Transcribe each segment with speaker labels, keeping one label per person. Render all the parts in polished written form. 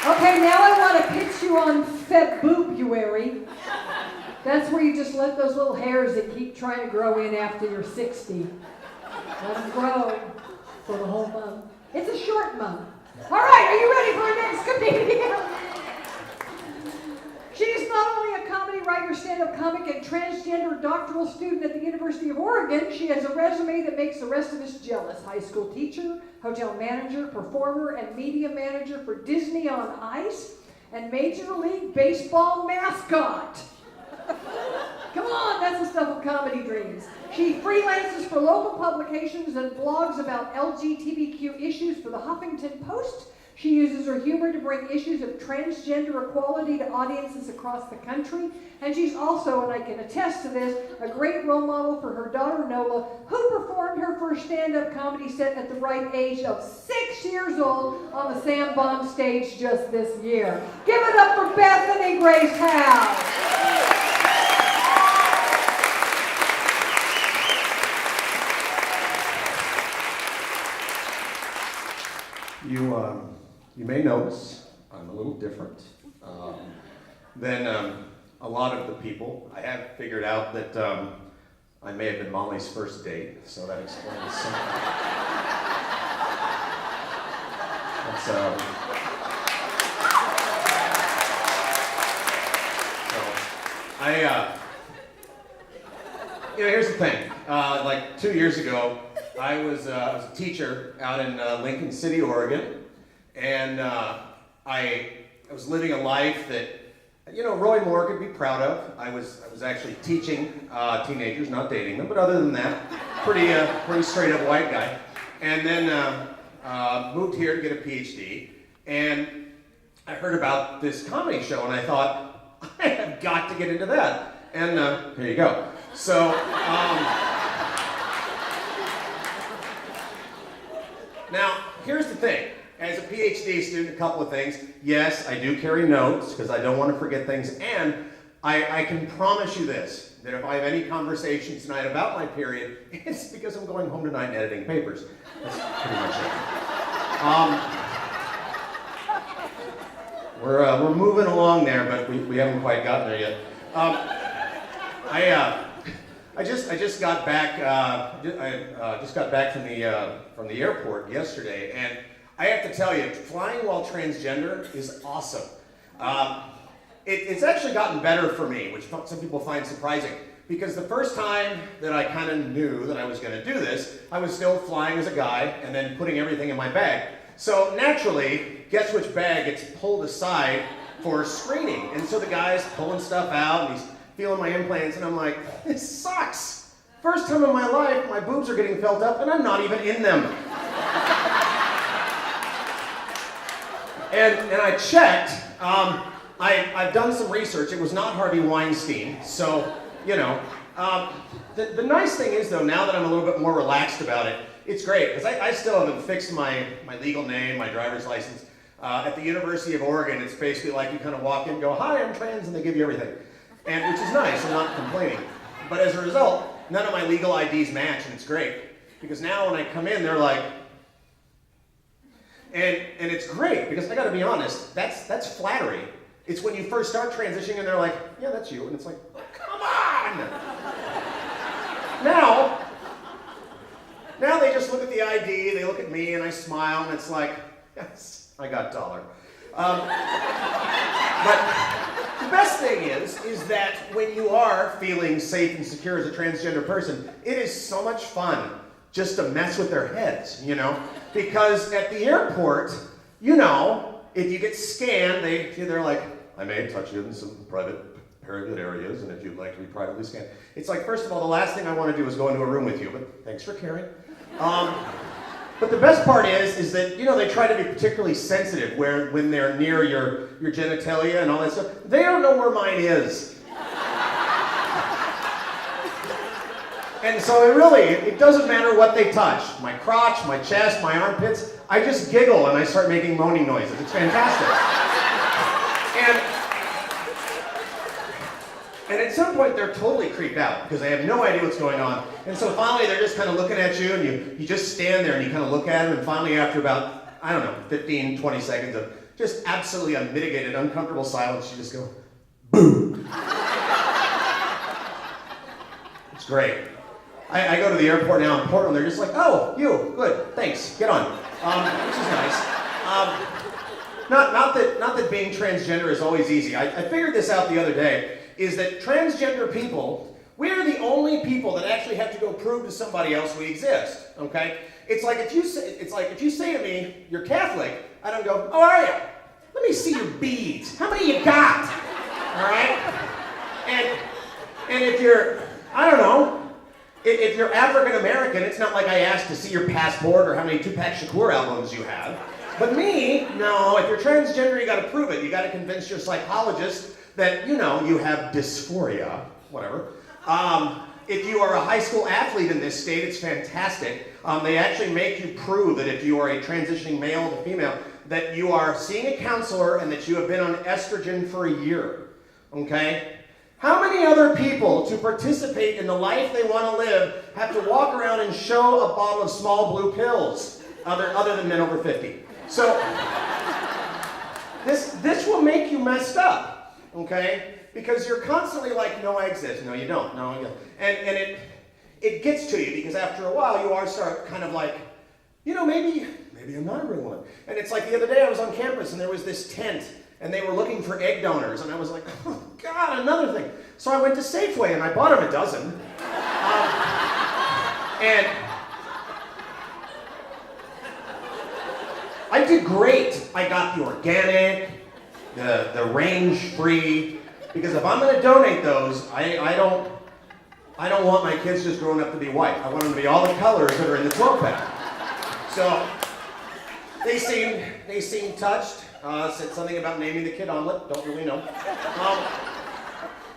Speaker 1: Okay, now I want to pitch you on February. That's where you just let those little hairs that keep trying to grow in after you're 60. Let them grow for the whole month. It's a short month. All right, are you ready for our next comedian? She's not only a comedy writer, stand-up comic, and transgender doctoral student at the University of Oregon, she has a resume that makes the rest of us jealous. High school teacher, hotel manager, performer, and media manager for Disney on Ice, and Major League Baseball mascot. Come on, that's the stuff of comedy dreams. She freelances for local publications and blogs about LGBTQ issues for the Huffington Post. She uses her humor to bring issues of transgender equality to audiences across the country. And she's also, and I can attest to this, a great role model for her daughter Nola, who performed her first stand-up comedy set at the ripe age of 6 years old on the Sam Bond stage just this year. Give it up for Bethany Grace Howe.
Speaker 2: You may notice I'm a little different than a lot of the people. I have figured out that I may have been Molly's first date, so that explains something. Here's the thing. Like 2 years ago, I was a teacher out in Lincoln City, Oregon, and I was living a life that, Roy Moore could be proud of. I was actually teaching teenagers, not dating them, but other than that, pretty straight up white guy. And then moved here to get a PhD, and I heard about this comedy show, and I thought, I have got to get into that. And here you go. So. Now, here's the thing. As a PhD student, a couple of things. Yes, I do carry notes because I don't want to forget things. And I can promise you this, that if I have any conversations tonight about my period, it's because I'm going home tonight and editing papers. That's pretty much it. We're moving along there, but we haven't quite gotten there yet. I just got back. I just got back from the airport yesterday, and I have to tell you, flying while transgender is awesome. It's actually gotten better for me, which some people find surprising, because the first time that I kind of knew that I was going to do this, I was still flying as a guy and then putting everything in my bag. So naturally, guess which bag gets pulled aside for screening? And so the guy's pulling stuff out, and he's feeling my implants, and I'm like, this sucks. First time in my life, my boobs are getting felt up, and I'm not even in them. And I checked. I've done some research. It was not Harvey Weinstein, so, The nice thing is, though, now that I'm a little bit more relaxed about it, it's great, because I still haven't fixed my legal name, my driver's license. At the University of Oregon, it's basically like you kind of walk in and go, hi, I'm trans, and they give you everything. And which is nice, I'm not complaining. But as a result, none of my legal IDs match, and it's great. Because now when I come in, they're like, and it's great, because I gotta be honest, that's flattery. It's when you first start transitioning and they're like, yeah, that's you, and it's like, oh, come on! Now they just look at the ID, they look at me, and I smile, and it's like, yes, I got $1. But the best thing is that when you are feeling safe and secure as a transgender person, it is so much fun just to mess with their heads, Because at the airport, if you get scanned, they're like, I may touch you in some private areas, and if you'd like to be privately scanned. It's like, first of all, the last thing I want to do is go into a room with you, but thanks for caring. But the best part is that, they try to be particularly sensitive when they're near your genitalia and all that stuff. They don't know where mine is. And so it doesn't matter what they touch. My crotch, my chest, my armpits, I just giggle and I start making moaning noises. It's fantastic. And at some point they're totally creeped out because they have no idea what's going on. And so finally they're just kind of looking at you, and you just stand there and you kind of look at them, and finally after about, 15, 20 seconds of just absolutely unmitigated, uncomfortable silence. You just go, it's great. I go to the airport now in Portland, they're just like, oh, you, good, thanks, get on. Which is nice. Not that being transgender is always easy. I figured this out the other day, is that transgender people, we're the only people that actually have to go prove to somebody else we exist, okay? It's like if you say to me, you're Catholic, I don't go, oh, are you? Let me see your beads. How many you got? All right? And if you're, I don't know, if you're African American, it's not like I ask to see your passport or how many Tupac Shakur albums you have. But me, no, if you're transgender, you gotta prove it. You gotta convince your psychologist that, you know, you have dysphoria, whatever. If you are a high school athlete in this state, it's fantastic. They actually make you prove that if you are a transitioning male to female, that you are seeing a counselor and that you have been on estrogen for a year, okay? How many other people, to participate in the life they want to live, have to walk around and show a bottle of small blue pills, other than men over 50? So, this will make you messed up, okay? Because you're constantly like, no, I exist. No, you don't. No, I don't. And it gets to you, because after a while, you are start kind of like, you know, maybe I'm not a real one. And it's like the other day I was on campus and there was this tent and they were looking for egg donors, and I was like, oh God, another thing. So I went to Safeway and I bought them a dozen. And I did great. I got the organic, the range-free, because if I'm gonna donate those, I don't want my kids just growing up to be white. I want them to be all the colors that are in the 12-pack. So they seemed touched. Said something about naming the kid Omelet. Don't really know.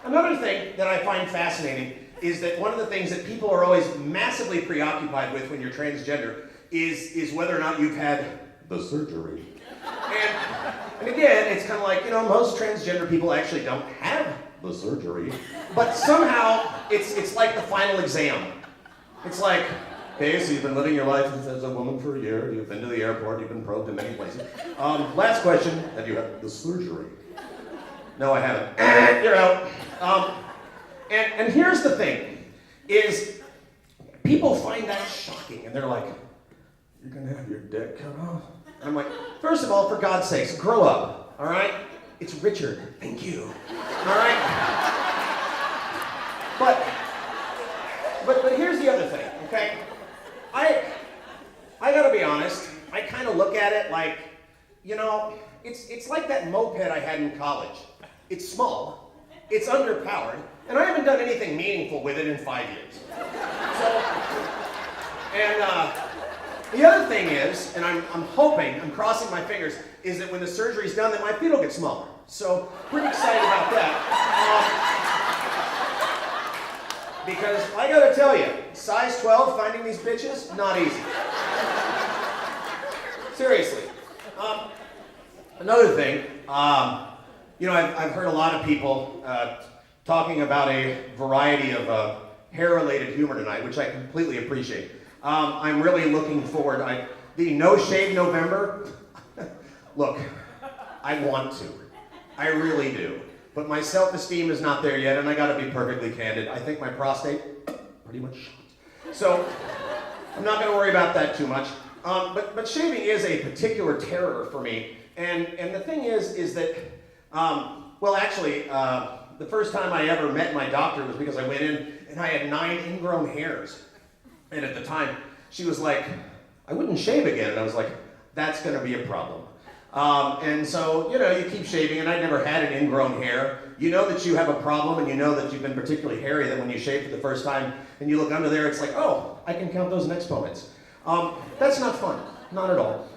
Speaker 2: Another thing that I find fascinating is that one of the things that people are always massively preoccupied with when you're transgender is whether or not you've had the surgery. And again, it's kind of like, you know, most transgender people actually don't have the surgery, but somehow it's like the final exam. It's like, okay, so you've been living your life as a woman for a year, you've been to the airport, you've been probed in many places. Last question, have you had the surgery? No, I haven't. You're out. And here's the thing, is people find that shocking, and they're like, you're gonna have your dick cut off? And I'm like, first of all, for God's sakes, grow up, all right? It's Richard, thank you, all right? But here's the other thing, okay? I gotta be honest, I kind of look at it like, you know, it's like that moped I had in college. It's small, it's underpowered, and I haven't done anything meaningful with it in 5 years. So, and the other thing is, and I'm hoping, I'm crossing my fingers, is that when the surgery's done, that my feet will get smaller. So, pretty excited about that. Because I gotta tell you, size 12, finding these bitches, not easy. Seriously. Another thing, you know, I've heard a lot of people talking about a variety of hair-related humor tonight, which I completely appreciate. I'm really looking forward. The No Shave November, look, I want to. I really do. But my self-esteem is not there yet, and I gotta be perfectly candid. I think my prostate, pretty much shot. So, I'm not gonna worry about that too much. But shaving is a particular terror for me. And the thing is that, well actually, the first time I ever met my doctor was because I went in and I had 9 ingrown hairs. And at the time, she was like, I wouldn't shave again. And I was like, that's gonna be a problem. And so, you know, you keep shaving, and I'd never had an ingrown hair. You know that you have a problem, and you know that you've been particularly hairy, that when you shave for the first time, and you look under there, it's like, oh, I can count those in exponents. That's not fun, not at all.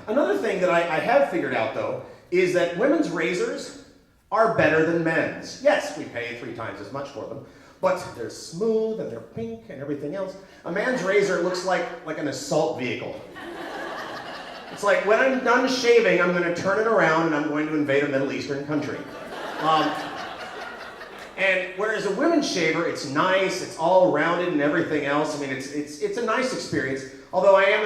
Speaker 2: Another thing that I have figured out, though, is that women's razors are better than men's. Yes, we pay 3 times as much for them, but they're smooth, and they're pink, and everything else. A man's razor looks like an assault vehicle. It's like, when I'm done shaving, I'm going to turn it around and I'm going to invade a Middle Eastern country. And whereas a women's shaver, it's nice, it's all rounded and everything else. I mean, it's a nice experience. Although I'm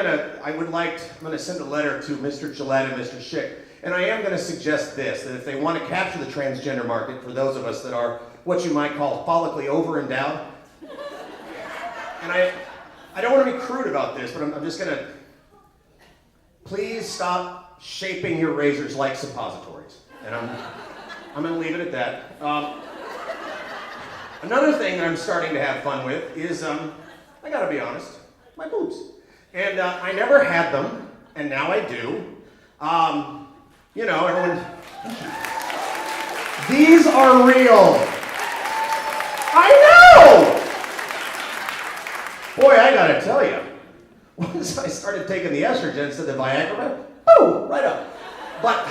Speaker 2: gonna send a letter to Mr. Gillette and Mr. Schick, and I am gonna suggest this, that if they want to capture the transgender market for those of us that are what you might call follically over-endowed, and I don't want to be crude about this, but I'm just gonna, please stop shaping your razors like suppositories. And I'm gonna leave it at that. Another thing that I'm starting to have fun with is, I gotta be honest, my boobs. And I never had them, and now I do. You know, everyone, these are real. I know! Boy, I gotta tell you, once I started taking the estrogens to the Viagra, boom, right up. But,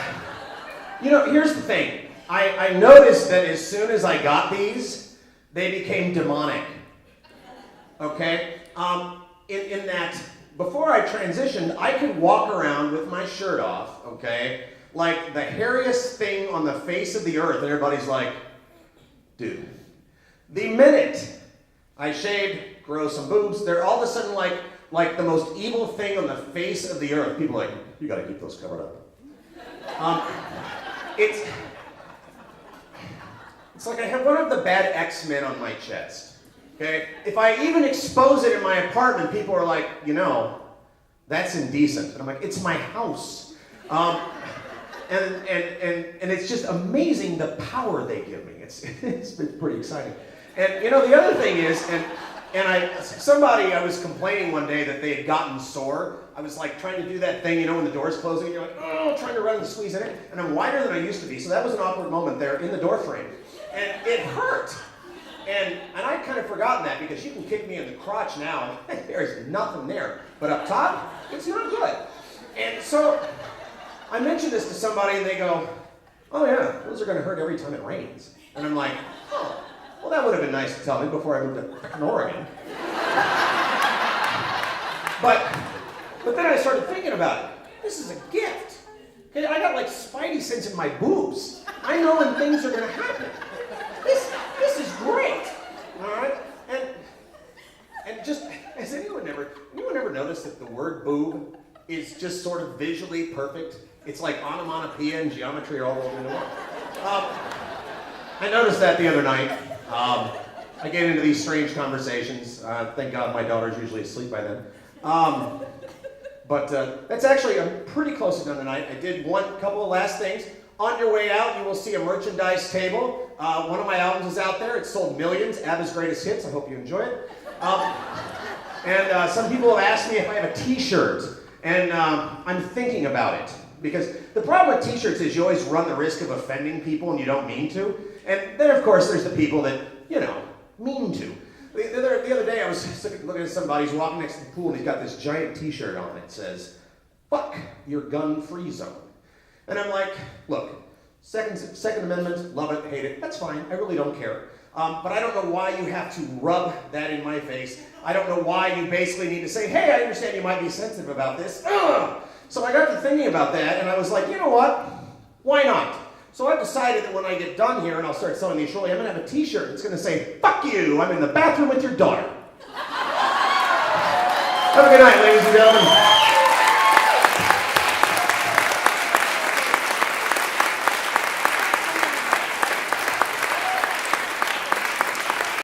Speaker 2: you know, here's the thing. I noticed that as soon as I got these, they became demonic. Okay? In that, before I transitioned, I could walk around with my shirt off, okay? Like the hairiest thing on the face of the earth, and everybody's like, dude. The minute I shaved, grow some boobs, they're all of a sudden like the most evil thing on the face of the earth. People are like, you gotta keep those covered up. It's like I have one of the bad X-Men on my chest. Okay? If I even expose it in my apartment, people are like, you know, that's indecent. And I'm like, it's my house. And it's just amazing the power they give me. It's been pretty exciting. And you know, the other thing is, I was complaining one day that they had gotten sore. I was like trying to do that thing, you know, when the door's closing, and you're like, oh, trying to run and squeeze in it. And I'm wider than I used to be, so that was an awkward moment there in the door frame. And it hurt. And I'd kind of forgotten that because you can kick me in the crotch now. There's nothing there. But up top, it's not good. And so I mentioned this to somebody and they go, oh yeah, those are going to hurt every time it rains. And I'm like, oh, well that would have been nice to tell me before I moved to Oregon. But then I started thinking about it. This is a gift. Okay, I got like spidey sense in my boobs. I know when things are going to happen. This is great, all right? And just, has anyone ever noticed that the word boob is just sort of visually perfect? It's like onomatopoeia and geometry are all rolled into one. I noticed that the other night. I get into these strange conversations. Thank God my daughter's usually asleep by then. But that's actually, I'm pretty close to done tonight. I did couple of last things. On your way out, you will see a merchandise table. One of my albums is out there. It's sold millions. ABBA's Greatest Hits. I hope you enjoy it. And some people have asked me if I have a t-shirt. And I'm thinking about it. Because the problem with t-shirts is you always run the risk of offending people and you don't mean to. And then, of course, there's the people that, you know, mean to. The other day, I was looking at somebody who's walking next to the pool and he's got this giant t-shirt on. It says, fuck your gun-free zone. And I'm like, look, Second Amendment, love it, hate it, that's fine, I really don't care. But I don't know why you have to rub that in my face. I don't know why you basically need to say, hey, I understand you might be sensitive about this. Ugh! So I got to thinking about that, and I was like, you know what? Why not? So I've decided that when I get done here and I'll start selling these shortly, I'm going to have a t-shirt that's going to say, fuck you, I'm in the bathroom with your daughter. Have a good night, ladies and gentlemen.